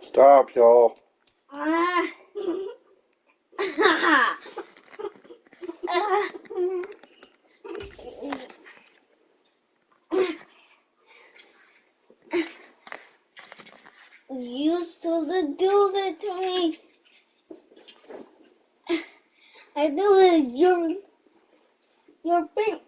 Stop, y'all. You still do that to me. I do it. Your brain.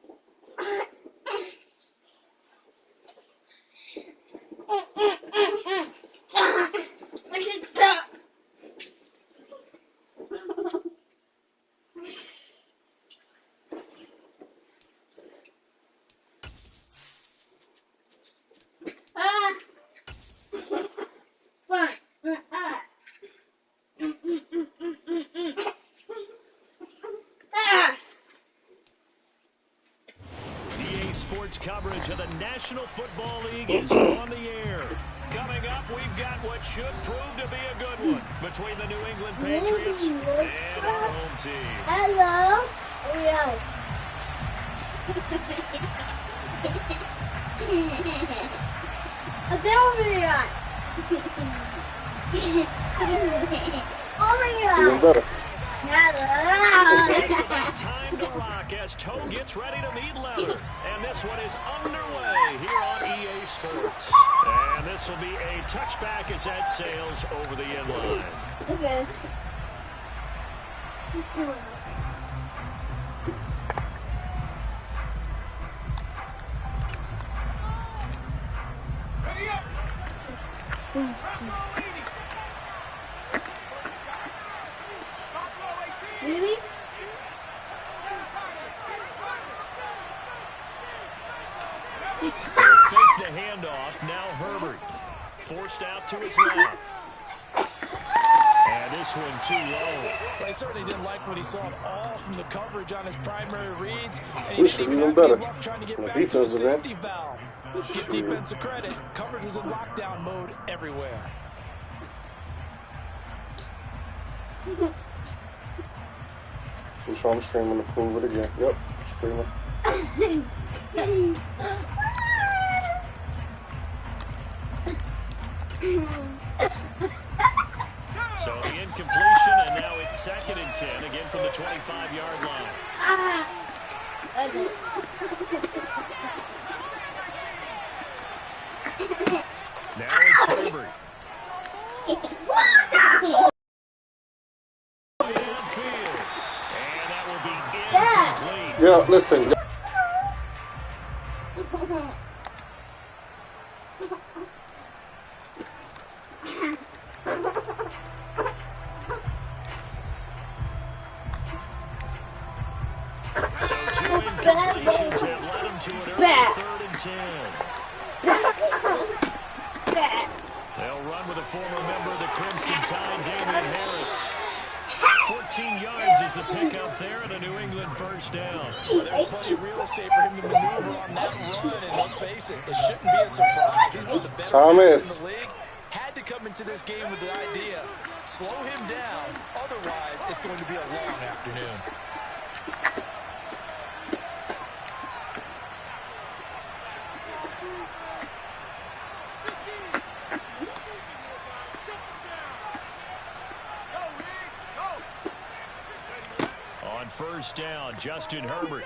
EA Sports coverage of the National Football League is on the air. Coming up, we've got what should prove to be a good one between the New England Patriots and our home team. Hello. Even better. Just about time to rock as toe gets ready to meet leather. And this one is underway here on EA Sports. And this will be a touchback as that sails over the end line. Okay. Really? They'll fake the handoff. Now Herbert forced out to his left. And this one too low. But he certainly didn't like what he saw at all from the coverage on his primary reads. And We should even better. Trying to get On the back to the defensive end. safety valve. Give defense a credit. Coverage was in lockdown mode everywhere. I'm sure I'm screaming to prove it again. Yep, screaming. So the incompletion, and now it's 2nd and 10, again from the 25-yard line. Now it's Herbert. Downfield. And that will be incomplete. Yeah, listen. So 2 incompletions have led him to an early 3rd and 10. They'll run with a former member of the Crimson Tide, Damian Harris. 14 yards is the pickup there and a New England first down. Well, there's plenty of real estate for him to maneuver on that run, and let's face it, it shouldn't be a surprise. He's one of the better players in the league. Had to come into this game with the idea, slow him down, otherwise it's going to be a long afternoon. On first down, Justin Herbert.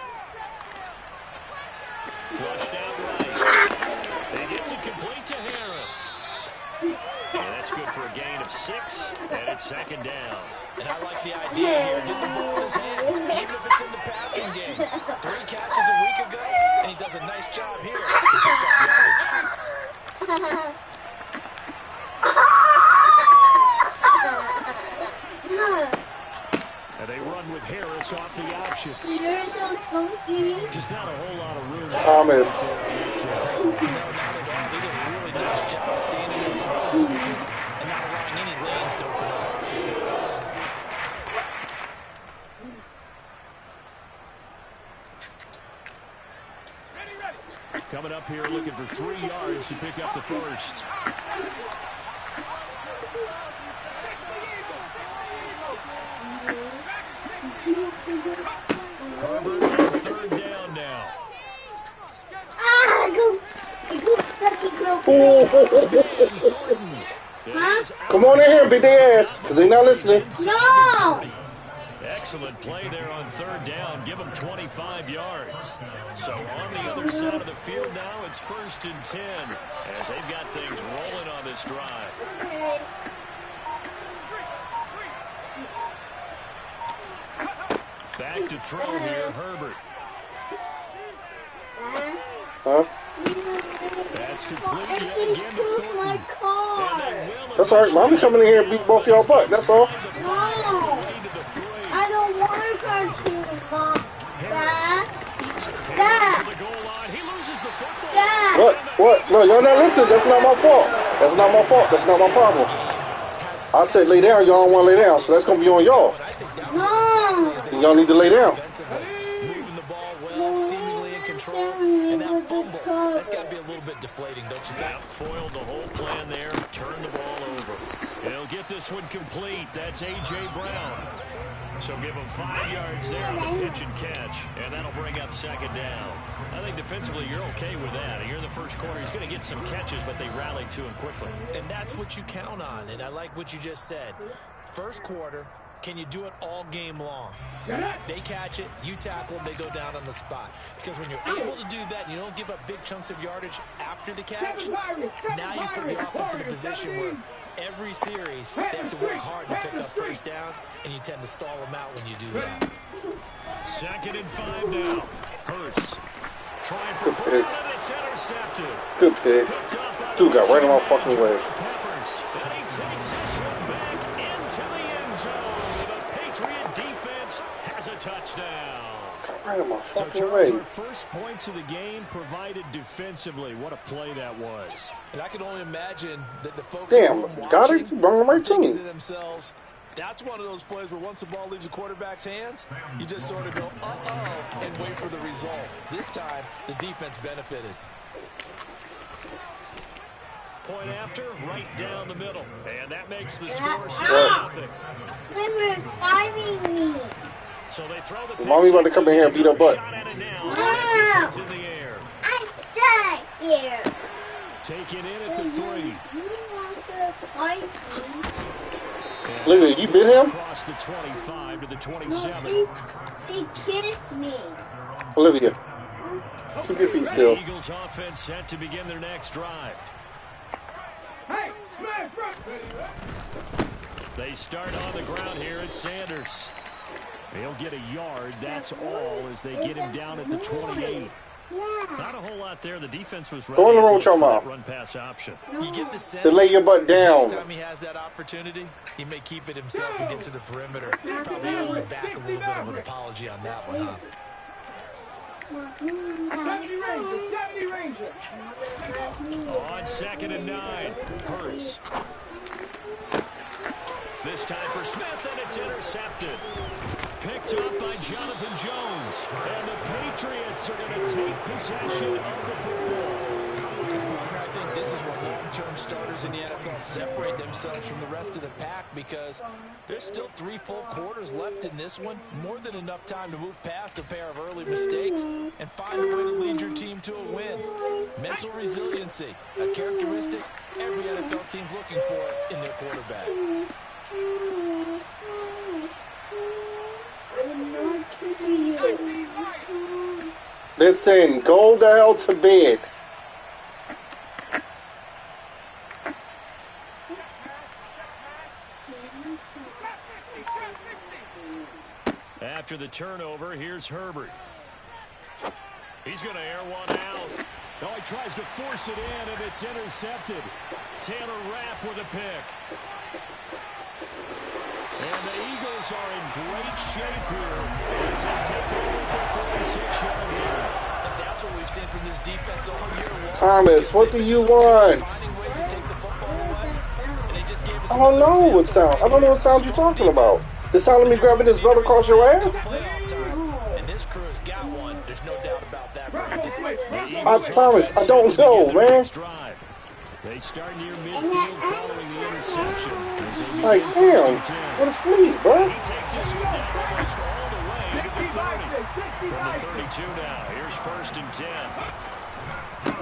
Flushed out right. He gets it complete to Harris. And that's good for a gain of 6, and it's 2nd down. And I like the idea here. Get the ball in his hands, even if it's in the passing game. 3 catches a week ago, and he does a nice job here. And they run with Harris off the option. You're so funky. Just not a whole lot of room. Thomas. No, not at all. He did a really nice job standing in the ball pieces and not allowing any lanes to open up. Coming up here looking for 3 yards to pick up the first. Herbert on 3rd down now. Go. Thornton is Come on in here and beat their ass, because they're not listening. No! Excellent play there on third down. Give them 25 yards. So on the other side of the field now, it's 1st and 10 as they've got things rolling on this drive. Back to throw here, Herbert. Huh? That's complete yet again to Thornton. That's all right. Mommy coming in here and beat both y'all butt. That's all. No! I don't want to cartoon, Mom. Dad? Dad! What? No, y'all not listening. That's not my fault. That's not my fault. That's not my problem. I said lay down. Y'all don't want to lay down, so that's going to be on y'all. No! Y'all need to lay down. Moving the ball well, seemingly in control, and that fumble, that's got to be a little bit deflating, don't you think? Foiled the whole plan there, turn the ball over. He'll get this one complete. That's A.J. Brown. So give him 5 yards there on the pitch and catch, and that'll bring up 2nd down. I think defensively you're okay with that. Here in the first quarter, he's going to get some catches, but they rallied to him quickly. And that's what you count on, and I like what you just said. First quarter, can you do it all game long? They catch it, you tackle them, they go down on the spot. Because when you're able to do that, you don't give up big chunks of yardage after the catch, now you put the offense in a position where every series, they have to work hard to pick up first downs, and you tend to stall them out when you do that. 2nd and 5 now. Hurts. Trying for Brown, and it's intercepted. Good pick. Dude got right in my fucking way. And he takes this one back into the end zone. The Patriot defense has a touchdown. Right in my So fucking Charles, way. our first points of the game provided defensively. What a play that was. And I can only imagine that the folks Damn, watching got it. Bring him right to thinking me. to themselves, that's one of those plays where once the ball leaves the quarterback's hands, you just sort of go, uh-oh, and wait for the result. This time, the defense benefited. Point after, right down the middle. And that makes the score 7-0. They were driving me. So they throw the Mommy about to come in here and beat her butt. shot at it now. No. It's in the air. I'm stuck here. Take it in at the 3. You want to fight me? Look, you bit him? Across the 25 to the No, 27. she kissed me. Olivia, keep your feet still. The Eagles offense set to begin their next drive. They start on the ground here at Sanders. He'll get a yard, that's all, as they get him down at the 28. Not a whole lot there. The defense was Go in the room with your mom. run-pass option. You get the sense To lay your butt down. next time he has that opportunity, he may keep it himself and get to the perimeter. Probably owes back a little bit of an apology on that one, huh? On 2nd and 9, Hurts. This time for Smith, and it's intercepted. Picked up by Jonathan Jones. And the Patriots are going to take possession of the football. I think this is where long-term starters in the NFL separate themselves from the rest of the pack, because there's still 3 full quarters left in this one. More than enough time to move past a pair of early mistakes and find a way to lead your team to a win. Mental resiliency, a characteristic every NFL team's looking for in their quarterback. Listen, go the hell to bed. After the turnover, here's Herbert. He's going to air one out. Oh, he tries to force it in, and it's intercepted. Taylor Rapp with a pick. And the Eagles are in great shape here as they take over the 46-yard line. And that's what we've seen from this defense all year long. Thomas, what do you want? I don't know what sound. I don't know what sound you're talking about. This sound of me grabbing this belt across your ass? And this crew has got one. There's no doubt about that, Brandon. Thomas, I don't know, man. They start near midfield following the interception. Like, damn, what a sleep, bro. He takes this one down almost all the way to the 30. From the 32 now. Here's 1st and 10.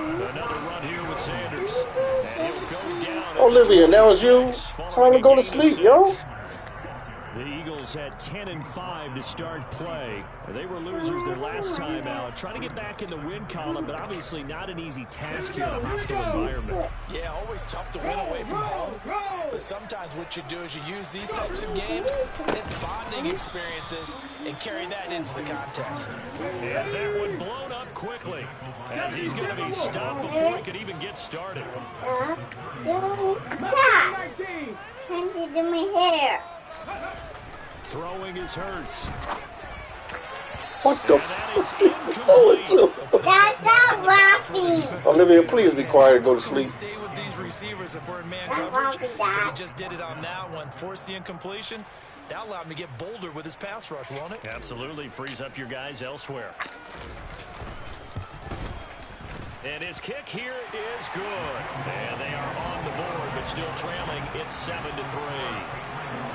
Another run here with Sanders. And he'll go down. Olivia, now it's you. Time to go to sleep, yo. The Eagles had 10 and 5 to start play. They were losers their last time out. Trying to get back in the win column, but obviously not an easy task here in a hostile environment. Yeah, always tough to win away from home. But sometimes what you do is you use these types of games as bonding experiences and carry that into the contest. And that one blown up quickly, as he's going to be stopped before he could even get started. Can't do my hair. Throwing his Hurts. What the fuck is he going to? That's not laughing. Olivia, please be quiet and go to sleep. Stay with these receivers if we're in man coverage, because he just did it on that one. Force the incompletion. That allowed him to get bolder with his pass rush, won't it? Absolutely frees up your guys elsewhere. And his kick here is good. And they are on the board, but still trailing. It's 7-3.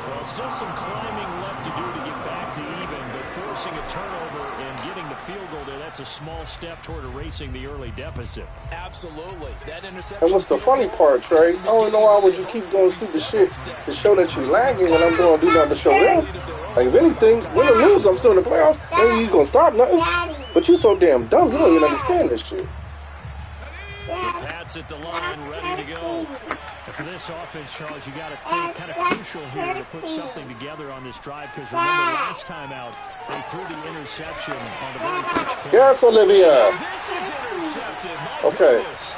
Well, still some climbing left to do to get back to even, but forcing a turnover and getting the field goal there, that's a small step toward erasing the early deficit. Absolutely. That interception. And what's the funny part, Trey? I don't know why would you keep doing stupid shit to show that you're lagging when I'm going to do nothing to show them. Like, if anything, win or lose, I'm still in the playoffs. Maybe you going to stop nothing. But you so damn dumb, you don't even understand this shit. The Pats at the line, ready to go. And for this offense, Charles, you got to think kind of crucial here to put something together on this drive, because remember last time out, they threw the interception on the very first play. Yes, Olivia. This is intercepted. My Okay. goodness.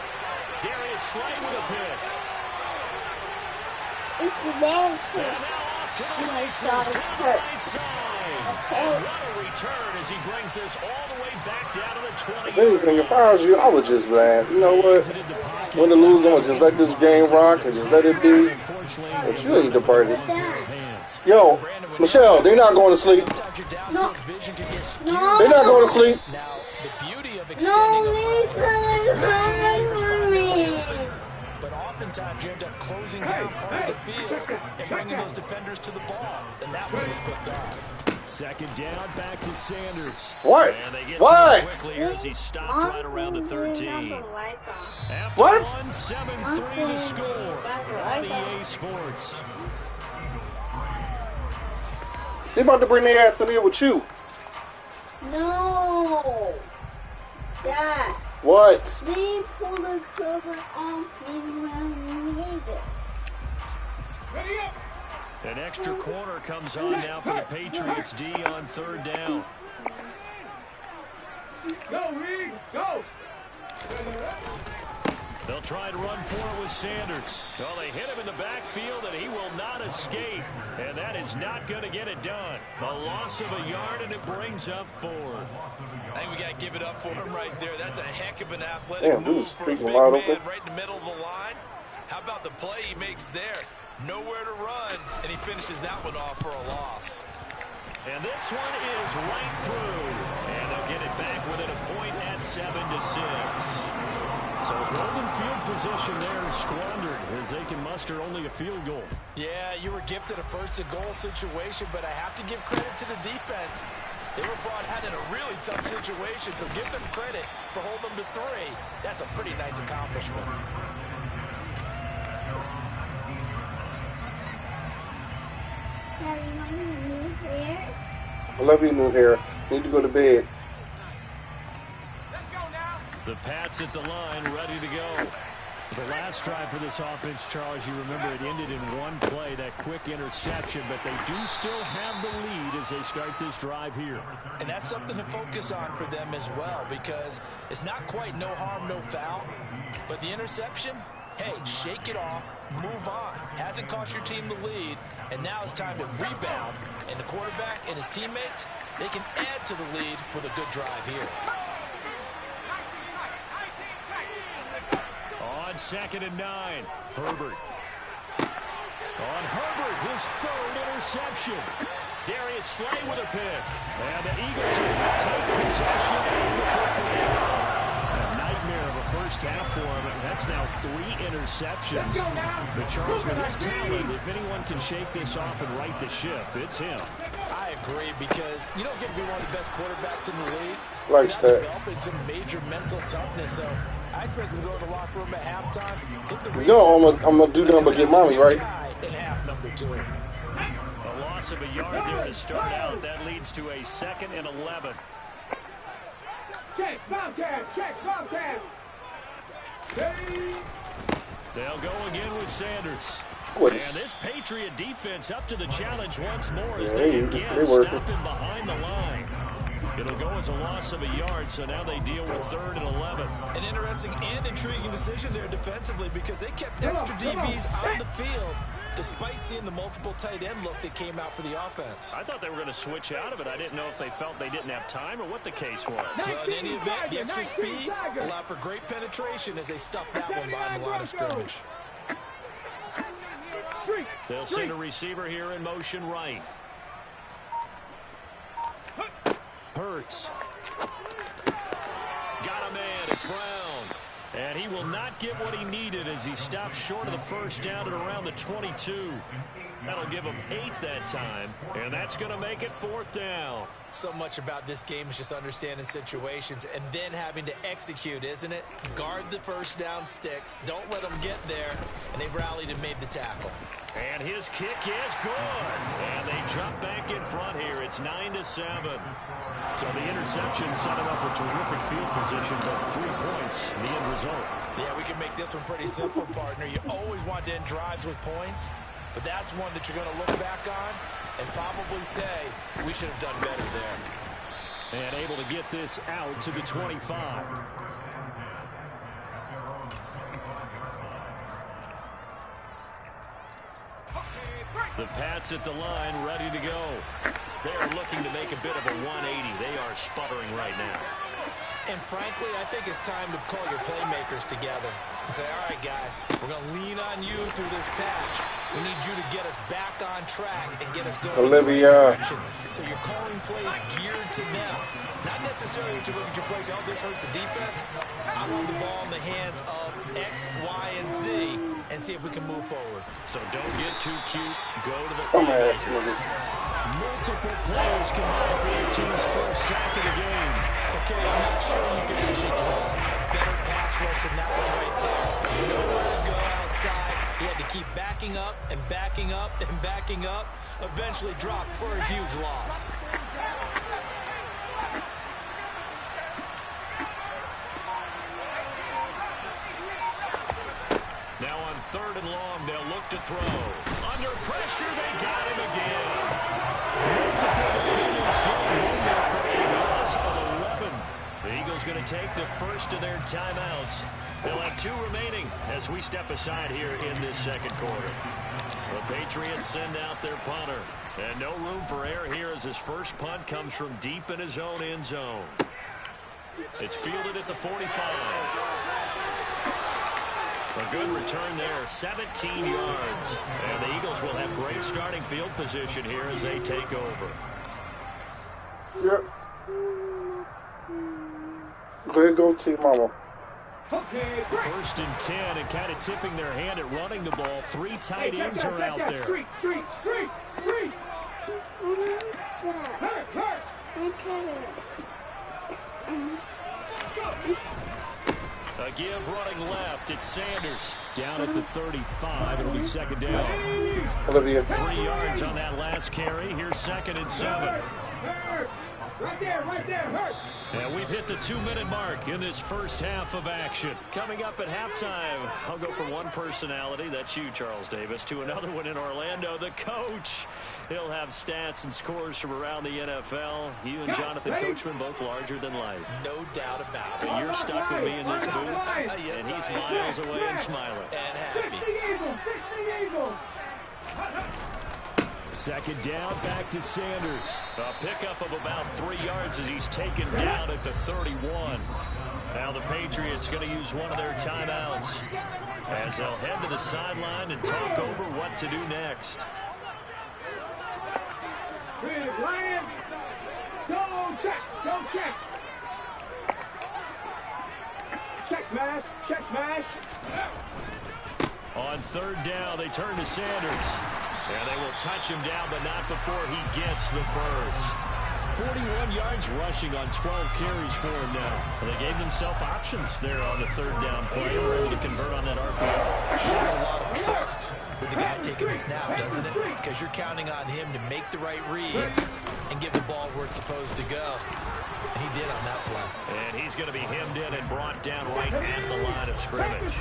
Darius Slay with a pick. It's the man. And now off to the races God, to it the hurt. right side. Okay. And what a return as he brings this all the way back down to the 20. If anything, if I was you, I would just, man, you know what? Win or lose, I'm going to just let this game rock and just let it be. But you ain't the parties. Yo, Michelle, they're not going to sleep. No. They're not going to sleep. Now, the beauty of No, but oftentimes you end up closing down part of the field and bringing those defenders to the ball, and that one was picked off. Second down, back to Sanders. What? And they get What? to it quickly as he stopped right around the 13. After What? 7-3 to score on EA Sports. They about to bring their ass in here with you. No. Dad. What? They pulled the cover off me when we made it. An extra corner comes on now for the Patriots D on third down. Go, Reed, go! They'll try to run for it with Sanders. Well, they hit him in the backfield, and he will not escape. And that is not going to get it done. A loss of a yard, and it brings up fourth. I think we got to give it up for him right there. That's a heck of an athletic Damn, dude move is for a big freaking wide man open. right in the middle of the line. How about the play he makes there? Nowhere to run, and he finishes that one off for a loss. And this one is right through. And they'll get it back within a point at 7-6. So golden field position there is squandered as they can muster only a field goal. Yeah, you were gifted a first-and-goal situation, but I have to give credit to the defense. They were brought out in a really tough situation, so give them credit for holding them to 3. That's a pretty nice accomplishment. Daddy, want new hair? I love you, new hair. Need to go to bed. Let's go now! The Pats at the line, ready to go. The last drive for this offense, Charles, you remember it ended in one play, that quick interception, but they do still have the lead as they start this drive here. And that's something to focus on for them as well, because it's not quite no harm, no foul, but the interception, hey, shake it off, move on. Hasn't cost your team the lead, and now it's time to rebound. And the quarterback and his teammates, they can add to the lead with a good drive here. On 2nd and 9, Herbert. On Herbert, his third interception. Darius Slay with a pick. And the Eagles are going to take possession of the football. A nightmare of a first half for him. That's now 3 interceptions. But Charles, with his talent, if anyone can shake this off and right the ship, it's him. I agree, because you don't get to be one of the best quarterbacks in the league. Likes that. Developing some major mental toughness, so I expect him to go to the locker room at halftime. You know I'm gonna do nothing but get mommy, right? In half number 2. A loss of a yard there to start out. That leads to a 2nd and 11. Check, Bobcat, check, Bobcat. They'll go again with Sanders. What And is... this Patriot defense up to the challenge once more as Yeah, they they again working. stop him behind the line. It'll go as a loss of a yard, so now they deal with 3rd and 11. An interesting and intriguing decision there defensively, because they kept extra DBs on the field despite seeing the multiple tight end look that came out for the offense. I thought they were going to switch out of it. I didn't know if they felt they didn't have time or what the case was. Well, in any event, the extra speed allowed for great penetration as they stuffed that one behind the line of scrimmage. They'll send a receiver here in motion right. Hurts. Got a man. It's Brown. And he will not get what he needed as he stops short of the first down at around the 22. That'll give him 8 that time, and that's going to make it 4th down. So much about this game is just understanding situations and then having to execute, isn't it? Guard the first down sticks. Don't let them get there. And they rallied and made the tackle. And his kick is good. And they jump back in front here. It's 9-7. So the interception set him up with terrific field position, but 3 points, the end result. Yeah, we can make this one pretty simple, partner. You always want to end drives with points, but that's one that you're going to look back on and probably say, we should have done better there. And able to get this out to the 25. The Pats at the line, ready to go. They are looking to make a bit of a 180. They are sputtering right now. And frankly, I think it's time to call your playmakers together and say, all right, guys, we're going to lean on you through this patch. We need you to get us back on track and get us going. Olivia. So you're calling plays geared to them. Not necessarily when you look at your plays, oh, this hurts the defense. I want the ball in the hands of X, Y, and Z and see if we can move forward. So don't get too cute. Go to the multiple players combined for their team's first sack of the game. Okay, I'm not sure you can actually draw a better pass rush than that one right there. Nowhere to go outside. He had to keep backing up and backing up and backing up. Eventually dropped for a huge loss. Now on 3rd and long, they'll look to throw. Under pressure, they got him again. Multiple defenders coming in there for a loss of 11. The Eagles going to take the first of their timeouts. They'll have 2 remaining as we step aside here in this 2nd quarter. The Patriots send out their punter. And no room for error here as his first punt comes from deep in his own end zone. It's fielded at the 45. A good return there, 17 yards. And the Eagles will have great starting field position here as they take over. Yep. Go ahead, go team mama. 1st and 10, and kind of tipping their hand at running the ball. 3 tight ends are out there. Street. A give running left. It's Sanders down at the 35. It'll be 2nd down. Olivia. 3 yards on that last carry. Here's 2nd and 7. Right there, hurt. And we've hit the 2-minute mark in this first half of action. Coming up at halftime, I'll go from one personality, that's you, Charles Davis, to another one in Orlando, the coach. He'll have stats and scores from around the NFL. You and Jonathan Coachman both larger than life. No doubt about it. But you're stuck with me in this booth, and he's miles away and smiling. And happy. 2nd down, back to Sanders. A pickup of about 3 yards as he's taken down at the 31. Now the Patriots going to use one of their timeouts as they'll head to the sideline and talk over what to do next. Don't check. Check smash. On 3rd down, they turn to Sanders. And they will touch him down, but not before he gets the first. 41 yards rushing on 12 carries for him now. And they gave themselves options there on the third down play. They were able to convert on that RPO. Shows a lot of trust with the guy taking the snap, doesn't it? Because you're counting on him to make the right reads and give the ball where it's supposed to go. And he did on that play. And he's going to be hemmed in and brought down right at the line of scrimmage.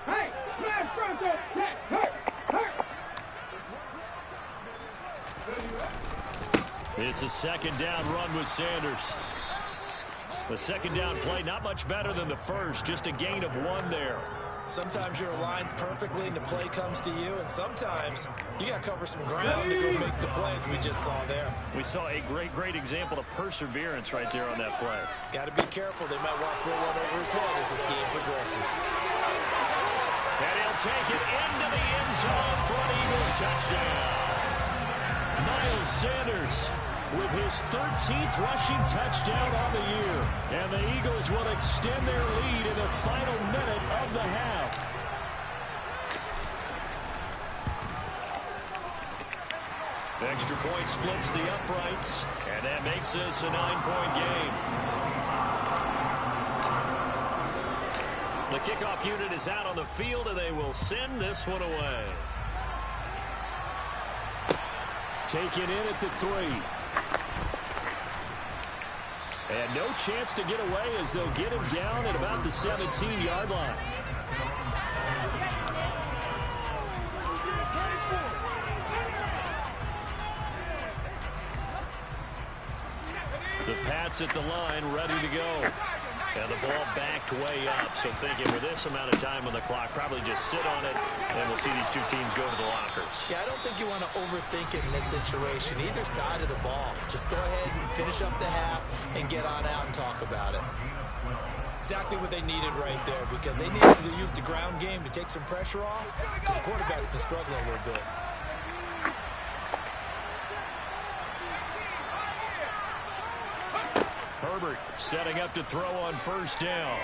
Hey, smash Bronco, check, hurt. It's a second down run with Sanders. The second down play, not much better than the first, just a gain of 1 there. Sometimes you're aligned perfectly and the play comes to you, and sometimes you got to cover some ground to go make the plays we just saw there. We saw a great example of perseverance right there on that play. Got to be careful. They might want to throw one over his head as this game progresses. And he'll take it into the end zone for an Eagles touchdown. Miles Sanders with his 13th rushing touchdown on the year. And the Eagles will extend their lead in the final minute of the half. Extra point splits the uprights, and that makes this a 9-point game. The kickoff unit is out on the field, and they will send this one away. Taken in at the 3. And no chance to get away as they'll get him down at about the 17-yard line. The Pats at the line, ready to go. And the ball backed way up. So thinking with this amount of time on the clock, probably just sit on it, and we'll see these two teams go to the lockers. Yeah, I don't think you want to overthink it in this situation. Either side of the ball. Just go ahead and finish up the half and get on out and talk about it. Exactly what they needed right there, because they needed to use the ground game to take some pressure off, because the quarterback's been struggling a little bit. Herbert setting up to throw on first down.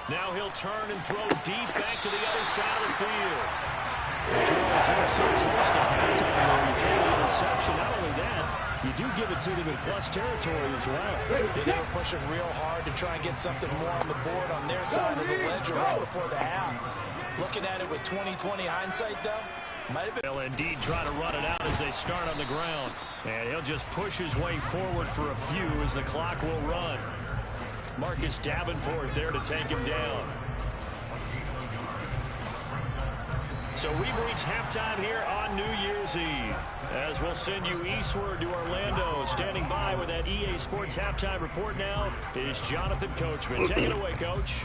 Now he'll turn and throw deep back to the other side of the field. Charles, they're so close to halftime where you throw the interception. Not only that, you do give it to them in plus territory as well. They were pushing real hard to try and get something more on the board on their side of the ledger right before the half. Looking at it with 20/20 hindsight, though, might have been. They'll indeed try to run it out as they start on the ground. And he'll just push his way forward for a few as the clock will run. Marcus Davenport there to take him down. So we've reached halftime here on New Year's Eve. As we'll send you eastward to Orlando. Standing by with that EA Sports halftime report now is Jonathan Coachman. Take it away, Coach.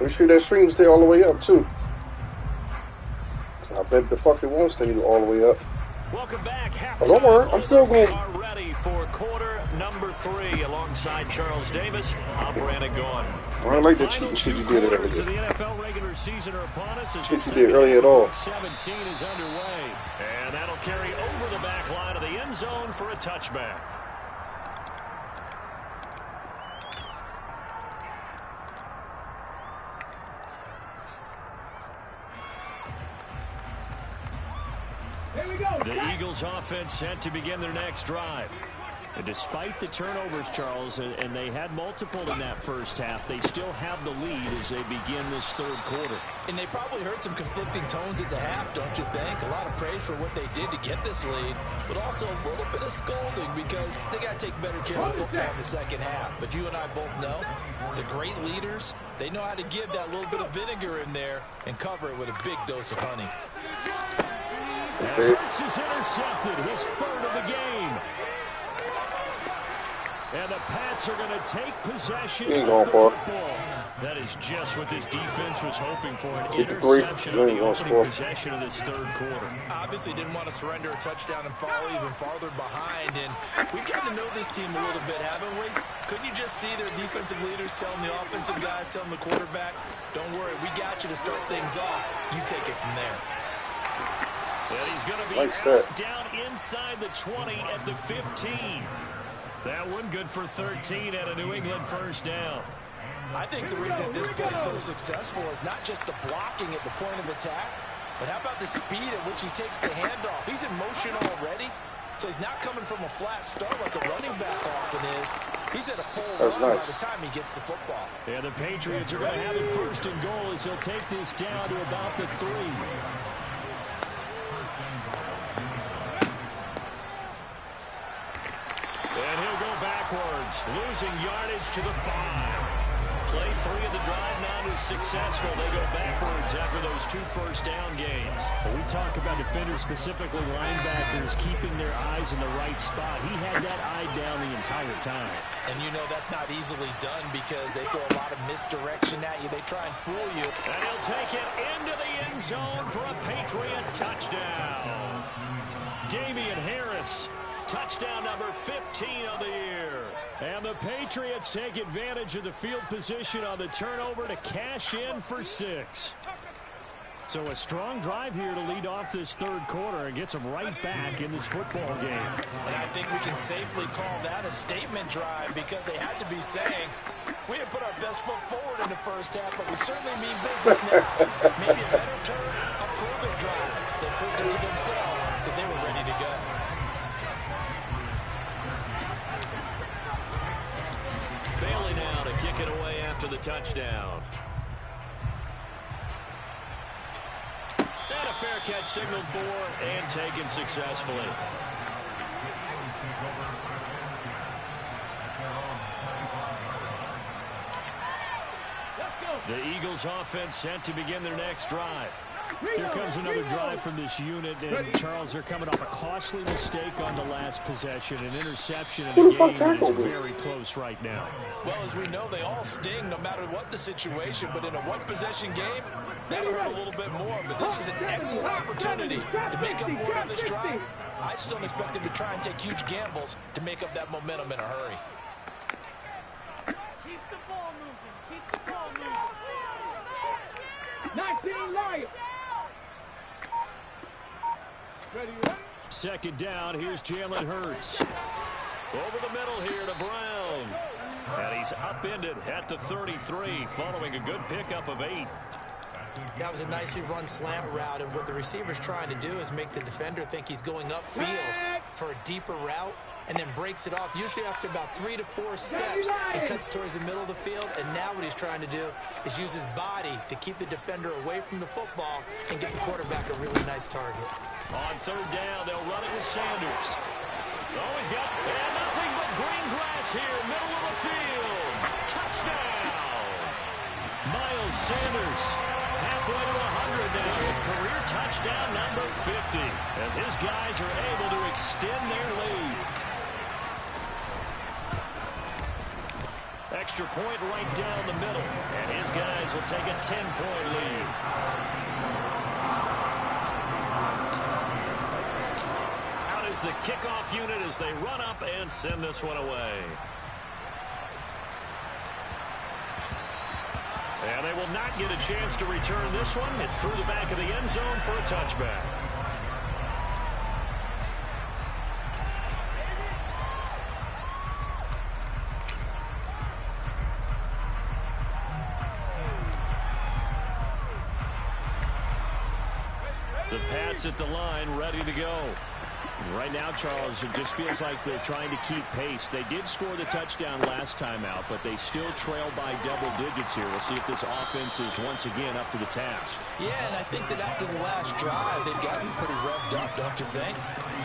Make sure that stream stay all the way up, too. I bet the fuck it won't stay all the way up. Welcome back. Oh, don't worry, I'm still going. We are ready for quarter number 3 alongside Charles Davis. I'm Brandon Gaughan. I like the cheating shit you did earlier. The NFL regular season are upon us as shit you did earlier at all. 17 is underway. And that'll carry over the back line of the end zone for a touchback. The Eagles offense set to begin their next drive. And despite the turnovers, Charles, and they had multiple in that first half, they still have the lead as they begin this third quarter. And they probably heard some conflicting tones at the half, don't you think? A lot of praise for what they did to get this lead, but also a little bit of scolding because they got to take better care of the football in the second half. But you and I both know the great leaders, they know how to give that little bit of vinegar in there and cover it with a big dose of honey. Hurts is intercepted, his third of the game. And the Pats are going to take possession He ain't of going the for it. football. That is just what this defense was hoping for, an Keep the three. interception on He ain't the gonna opening score. possession of this third quarter. Obviously didn't want to surrender a touchdown and fall even farther behind. And we've gotten to know this team a little bit, haven't we? Couldn't you just see their defensive leaders telling the offensive guys, telling the quarterback, don't worry, we got you to start things off. You take it from there. And he's going to be Nice out stat. down inside the 20 at the 15. That one good for 13 at a New England first down. I think the reason this play is so successful is not just the blocking at the point of attack, but how about the speed at which he takes the handoff? He's in motion already, so he's not coming from a flat start like a running back often is. He's at a full That's run nice. by the time he gets the football. And the Patriots are going to have it first and goal as he'll take this down to about the 3. And he'll go backwards, losing yardage to the 5. Play 3 of the drive not as successful. They go backwards after those 2 first-down gains. When we talk about defenders, specifically linebackers, keeping their eyes in the right spot, he had that eye down the entire time. And you know that's not easily done because they throw a lot of misdirection at you. They try and fool you. And he'll take it into the end zone for a Patriot touchdown. Damian Harris. Touchdown number 15 of the year. And the Patriots take advantage of the field position on the turnover to cash in for 6. So a strong drive here to lead off this third quarter and gets them right back in this football game. And I think we can safely call that a statement drive because they had to be saying, we didn't put our best foot forward in the first half, but we certainly mean business now. Maybe a better term, a proven drive. They proved it to themselves that they were ready to go. Bailey now to kick it away after the touchdown. And a fair catch signaled for and taken successfully. The Eagles offense set to begin their next drive. Here comes another drive from this unit, and Charles, they're coming off a costly mistake on the last possession, an interception in Who a the fuck game that tackled is me? very close right now. Well, as we know, they all sting no matter what the situation, but in a one-possession game, that'll hurt a little bit more. But this is an excellent opportunity to make up for it on this drive. I just don't expect them to try and take huge gambles to make up that momentum in a hurry. Keep the ball moving. Keep the ball moving. 19 Lions. Ready? Second down, here's Jalen Hurts. Over the middle here to Brown. And he's upended at the 33, following a good pickup of 8. That was a nicely run slant route, and what the receiver's trying to do is make the defender think he's going upfield for a deeper route, and then breaks it off, usually after about 3 to 4 steps, and cuts towards the middle of the field. And now what he's trying to do is use his body to keep the defender away from the football and get the quarterback a really nice target. On third down, they'll run it with Sanders. Always got and nothing but green grass here, middle of the field. Touchdown! Miles Sanders, halfway to 100 now with career touchdown number 50, as his guys are able to extend their lead. Extra point right down the middle, and his guys will take a 10-point lead. Out is the kickoff unit as they run up and send this one away. And they will not get a chance to return this one. It's through the back of the end zone for a touchback. The Pats at the line, ready to go. Right now, Charles, it just feels like they're trying to keep pace. They did score the touchdown last time out, but they still trail by double digits here. We'll see if this offense is once again up to the task. Yeah, and I think that after the last drive, they've gotten pretty revved up, don't you think?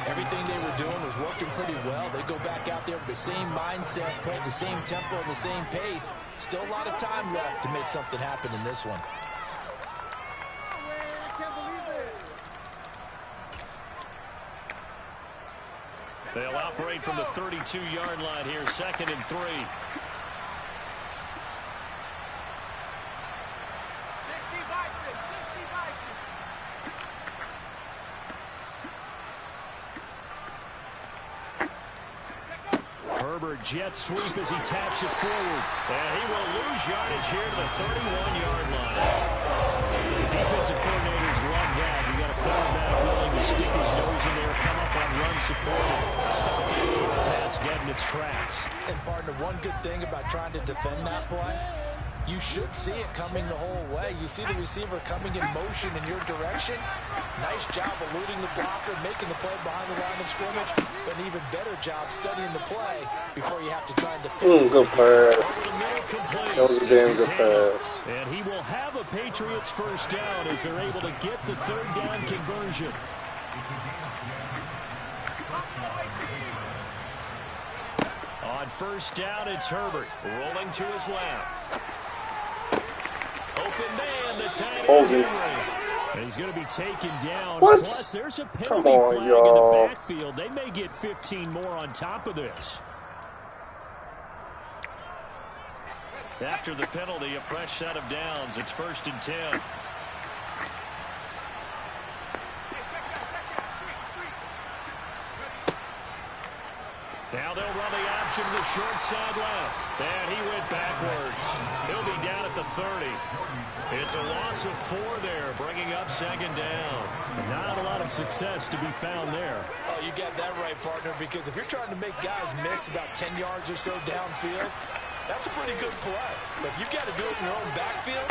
Everything they were doing was working pretty well. They go back out there with the same mindset, playing the same tempo and the same pace. Still a lot of time left to make something happen in this one. They'll operate from the 32-yard line here, 2nd and 3. Herbert jet sweep as he taps it forward. And he will lose yardage here to the 31-yard line. Defensive coordinators love that. You got a quarterback willing to stick his nose in there, come up on run support, and stop that pass dead in its tracks. And partner, one good thing about trying to defend that play, you should see it coming the whole way. You see the receiver coming in motion in your direction. Nice job eluding the blocker, making the play behind the line of scrimmage, but an even better job studying the play before you have to try and defend. Good pass. That was a damn good pass. And he will have a Patriots first down as they're able to get the 3rd down conversion. On 1st down, it's Herbert rolling to his left. Open man, the tight end. He's going to be taken down. What? Plus, there's a penalty flag in the backfield. They may get 15 more on top of this. After the penalty, a fresh set of downs. It's 1st and 10. Now they'll run the option to the short side left. And he went backwards. He'll be down at the 30. It's a loss of 4 there, bringing up 2nd down. Not a lot of success to be found there. Oh, you got that right, partner, because if you're trying to make guys miss about 10 yards or so downfield, that's a pretty good play. But if you've got to do it in your own backfield,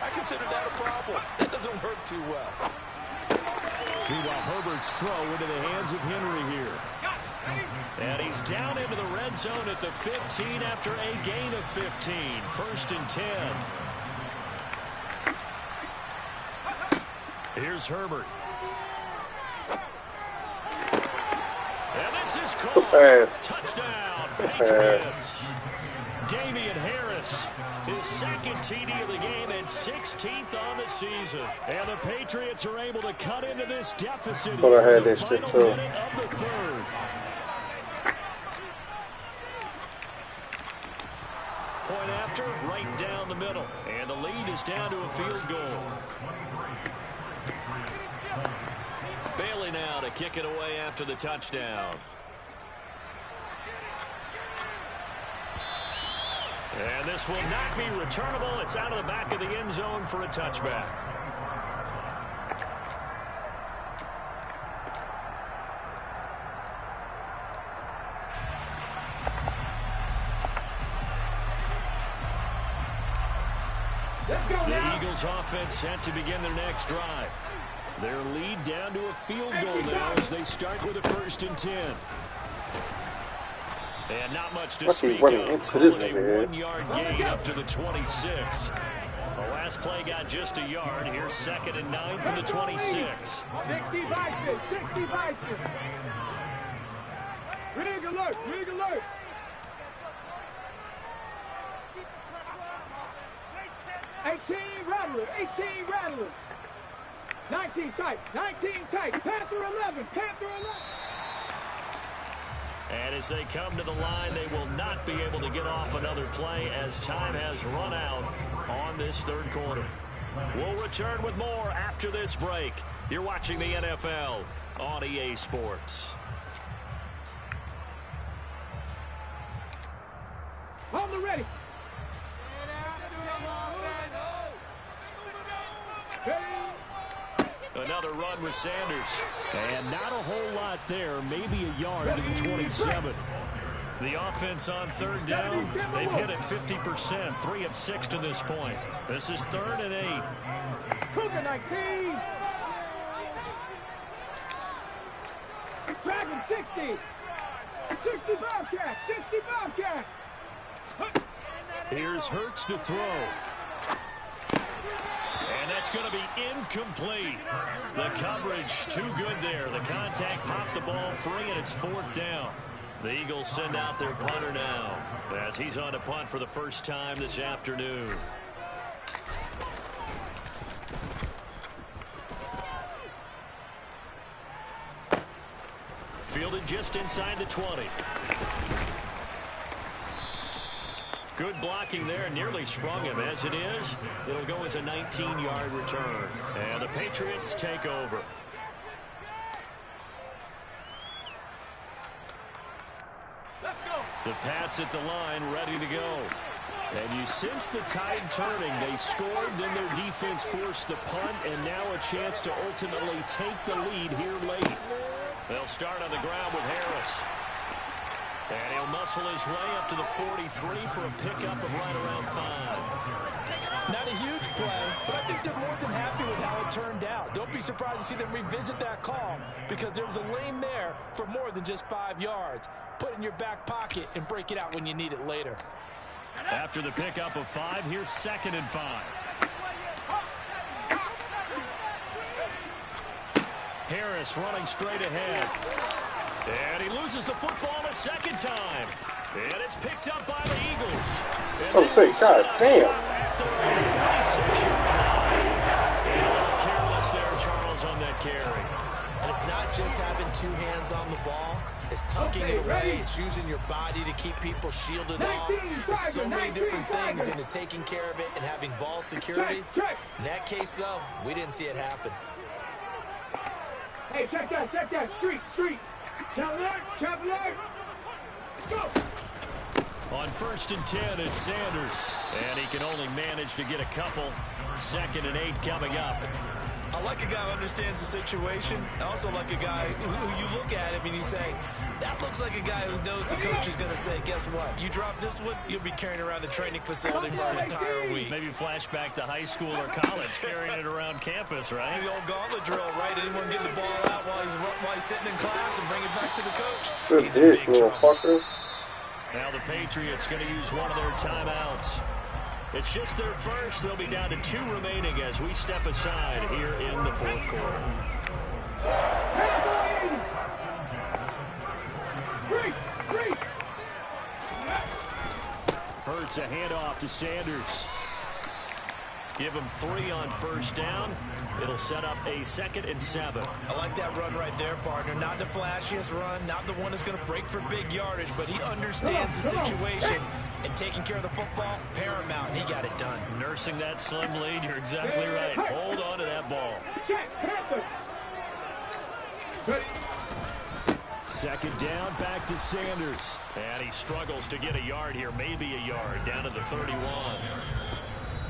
I consider that a problem. That doesn't work too well. Meanwhile, Herbert's throw into the hands of Henry here. And he's down into the red zone at the 15 after a gain of 15. 1st and 10. Here's Herbert. And this is called. Touchdown, Patriots. Damian Harris, his 2nd TD of the game and 16th on the season. And the Patriots are able to cut into this deficit. Thought I had that shit too. Of the 3rd. Point after, right down the middle. And the lead is down to a field goal. Bailey now to kick it away after the touchdown. And this will not be returnable. It's out of the back of the end zone for a touchback. The Eagles offense set to begin their next drive. Their lead down to a field goal now as they start with a 1st and 10. And not much to speak of. Into this a 1-yard gain up to the 26. The last play got just a yard. Here's 2nd and 9 from the 26. 60 Vikings, 60 Vikings. Rig alert, rig alert. 18 rattler, 18 rattler. 19 tight, 19 tight. Panther 11, Panther 11. And as they come to the line, they will not be able to get off another play as time has run out on this 3rd quarter. We'll return with more after this break. You're watching the NFL on EA Sports. On the ready. Another run with Sanders. And not a whole lot there. Maybe a yard to the 27. The offense on 3rd down, they've hit it 50%. 3 of 6 to this point. This is 3rd and 8. Cougar 19. Dragon 60. 60 Bobcat, 60 Bobcat. Here's Hurts to throw. And that's going to be incomplete. The coverage too good there. The contact popped the ball free, and it's 4th down. The Eagles send out their punter now as he's on to punt for the first time this afternoon. Fielded just inside the 20. Good blocking there, nearly sprung him. As it is, it'll go as a 19-yard return. And the Patriots take over. Let's go. The Pats at the line, ready to go. And you sense the tide turning. They scored, then their defense forced the punt, and now a chance to ultimately take the lead here late. They'll start on the ground with Harris. And he'll muscle his way up to the 43 for a pickup of right around 5. Not a huge play, but I think they're more than happy with how it turned out. Don't be surprised to see them revisit that call because there was a lane there for more than just 5 yards. Put it in your back pocket and break it out when you need it later. After the pickup of 5, here's 2nd and 5. Harris running straight ahead. And he loses the football a second time. And it's picked up by the Eagles. Oh, say, God damn. Careless there, Charles, on that carry. And it's not just having 2 hands on the ball. It's tucking it away. It's using your body to keep people shielded off. There's so many different things into taking care of it and having ball security. In that case, though, we didn't see it happen. Hey, check that, street. Traveler, go! On 1st and 10, it's Sanders. And he can only manage to get a couple. 2nd and 8 coming up. I like a guy who understands the situation. I also like a guy who you look at him and you say, that looks like a guy who knows the coach is going to say, guess what? You drop this one, you'll be carrying around the training facility for an entire week. Maybe flashback to high school or college, carrying it around campus, right? The old gauntlet drill, right? Anyone get the ball out while he's sitting in class and bring it back to the coach? Good He's in dick, big little trouble. fucker. Now the Patriots going to use one of their timeouts. It's just their first. They'll be down to 2 remaining as we step aside here in the 4th quarter. Hurts a handoff to Sanders. Give him 3 on 1st down. It'll set up a 2nd and 7. I like that run right there, partner. Not the flashiest run, not the one that's going to break for big yardage, but he understands the situation, and taking care of the football, paramount, and he got it done. Nursing that slim lead, you're exactly right. Hold on to that ball. 2nd down, back to Sanders. And he struggles to get a yard here, maybe a yard, down to the 31.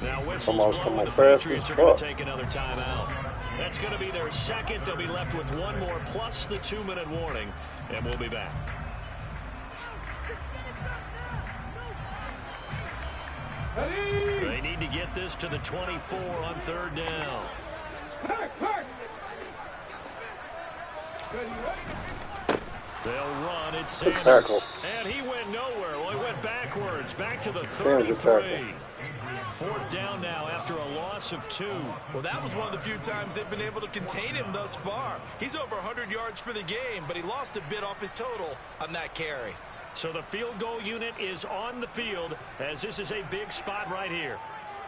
Now whistles blowing, the Patriots are going to take another timeout. That's going to be their 2nd. They'll be left with 1 more plus the 2-minute warning, and we'll be back. They need to get this to the 24 on 3rd down. They'll run. It's Sanders. And he went nowhere. Well, he went backwards. Back to the 33. 4th down now after a loss of 2. Well, that was one of the few times they've been able to contain him thus far. He's over 100 yards for the game, but he lost a bit off his total on that carry. So the field goal unit is on the field as this is a big spot right here.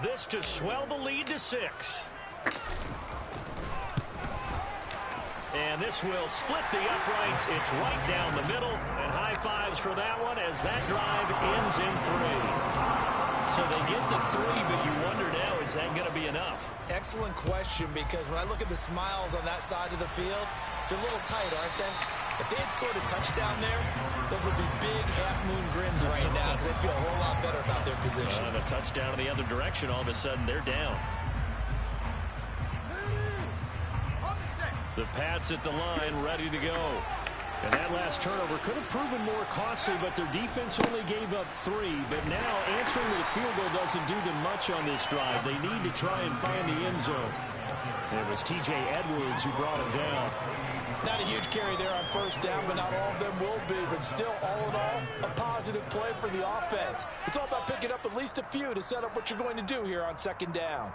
This to swell the lead to 6. And this will split the uprights. It's right down the middle. And high fives for that one as that drive ends in 3. So they get the 3, but you wonder now, is that going to be enough? Excellent question, because when I look at the smiles on that side of the field, they're a little tight, aren't they? If they had scored a touchdown there, those would be big half-moon grins right now because they feel a whole lot better about their position. And a touchdown in the other direction, all of a sudden they're down. The Pats at the line, ready to go. And that last turnover could have proven more costly, but their defense only gave up 3. But now answering the field goal doesn't do them much on this drive. They need to try and find the end zone. It was T.J. Edwards who brought him down. Not a huge carry there on 1st down, but not all of them will be. But still, all in all, a positive play for the offense. It's all about picking up at least a few to set up what you're going to do here on 2nd down.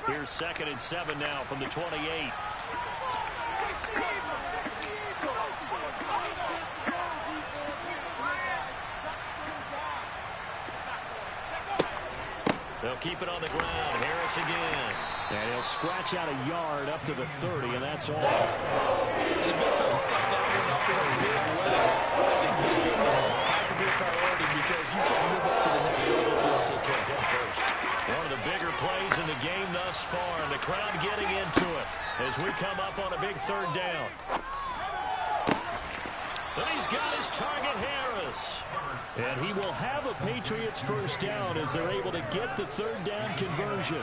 Here's 2nd and 7 now from the 28. They'll keep it on the ground. Harris again. And he'll scratch out a yard up to the 30, and that's all. And the midfield stuff that one up in a big way. I think taking that has to be a priority because you can't move up to the next level if you don't take care of him first. One of the bigger plays in the game thus far, and the crowd getting into it as we come up on a big third down. And he's got his target, Harris. And he will have a Patriots first down as they're able to get the third down conversion.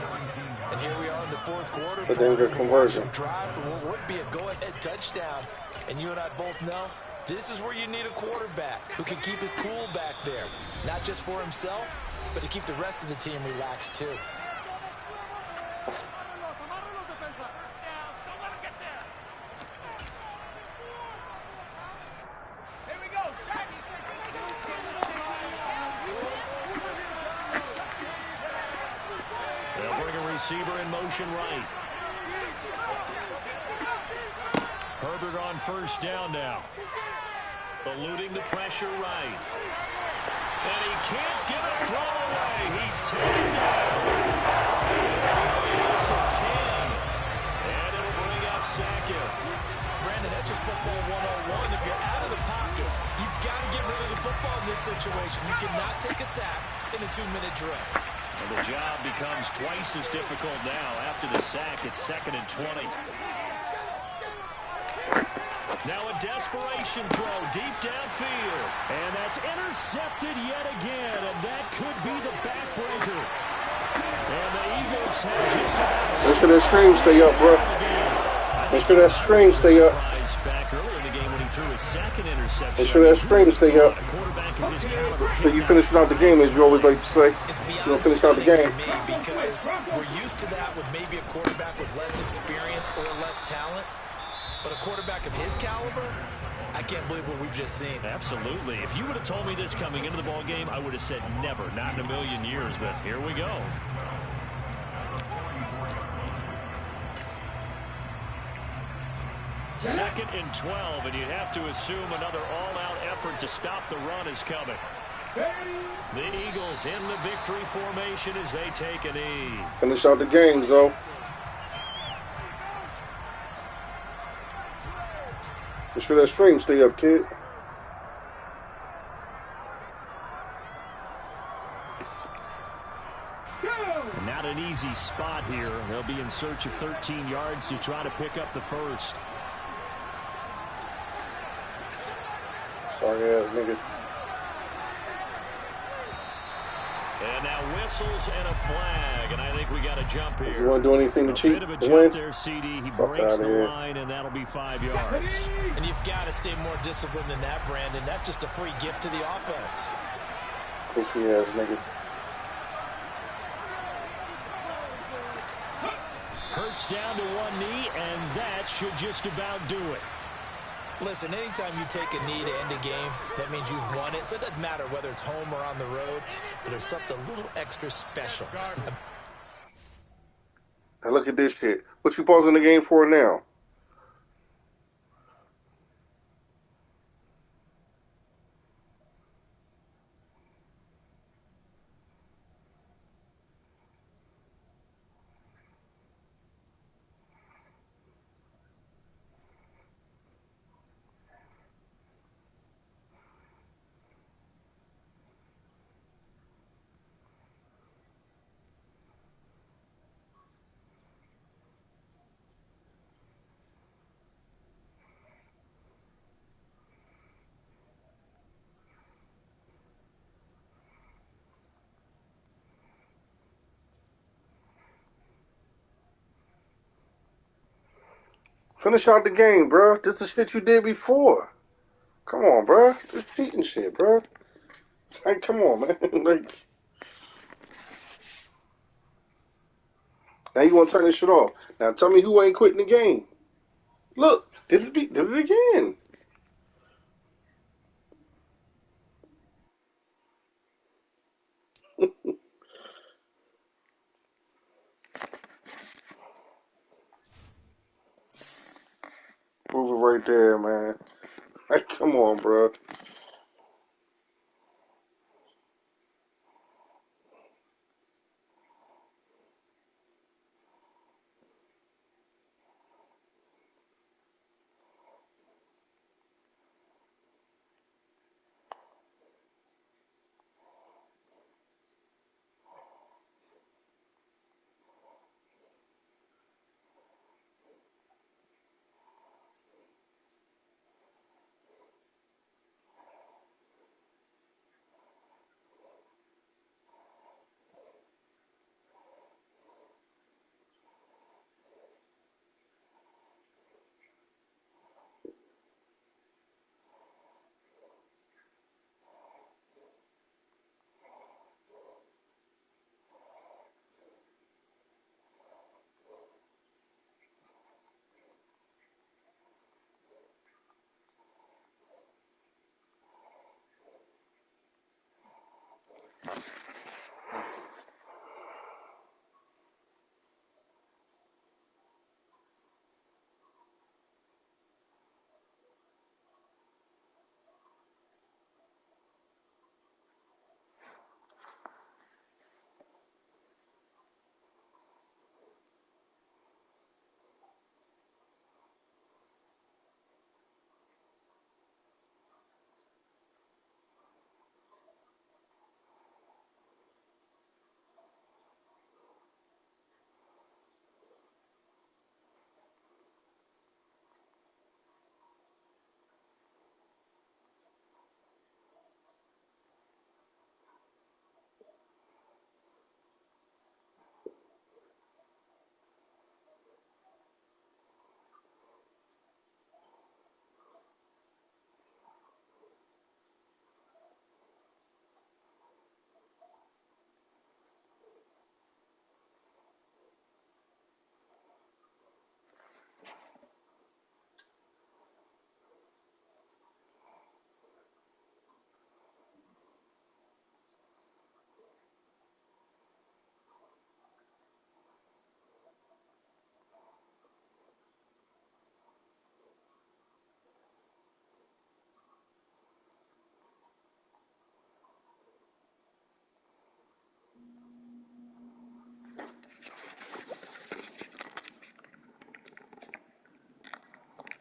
And here we are in the fourth quarter. So then the conversion. Drive for what would be a go-ahead touchdown. And you and I both know this is where you need a quarterback who can keep his cool back there. Not just for himself, but to keep the rest of the team relaxed too. Receiver in motion right. Herbert on first down now. Eluding the pressure right. And he can't get a throw away. He's taken down. So 10. And it'll bring up Sackett. Brandon, that's just football 101. If you're out of the pocket, you've got to get rid of the football in this situation. You cannot take a sack in a 2-minute drill. And the job becomes twice as difficult now. After the sack, it's 2nd and 20. Now a desperation throw deep downfield. And that's intercepted yet again. And that could be the backbreaker. And the Eagles have just about... Make sure that stream stay up, bro. Make sure that stream stay up. Back earlier in the game when he threw his second interception. Make sure that stream stay up. So you finish out the game, as you always like to say. You don't finish out the game. To me, because we're used to that with maybe a quarterback with less experience or less talent. But a quarterback of his caliber, I can't believe what we've just seen. Absolutely. If you would have told me this coming into the ball game, I would have said never, not in a million years. But here we go. Second and 12, and you'd have to assume another all-out effort to stop the run is coming. The Eagles in the victory formation as they take a knee. Finish out the game, Zoe. Make sure that stream stay up, kid. Not an easy spot here. They'll be in search of 13 yards to try to pick up the first. Sorry ass nigga. And now whistles and a flag, and I think we got a jump here. If you want to do anything to cheat, bit of a jump there, CD. He breaks the line, and that'll be 5 yards. And you've got to stay more disciplined than that, Brandon. That's just a free gift to the offense. Pussy ass nigga. Hurts down to one knee, and that should just about do it. Listen, anytime you take a knee to end a game, that means you've won it. So it doesn't matter whether it's home or on the road, but there's something a little extra special. Now look at this shit. What you pausing the game for now? Finish out the game, bro. This is the shit you did before. Come on, bro. This cheating shit, bro. Like, come on, man. Like, now you want to turn this shit off. Now tell me who ain't quitting the game. Look, did it again. Prove it right there, man. Like, come on, bro.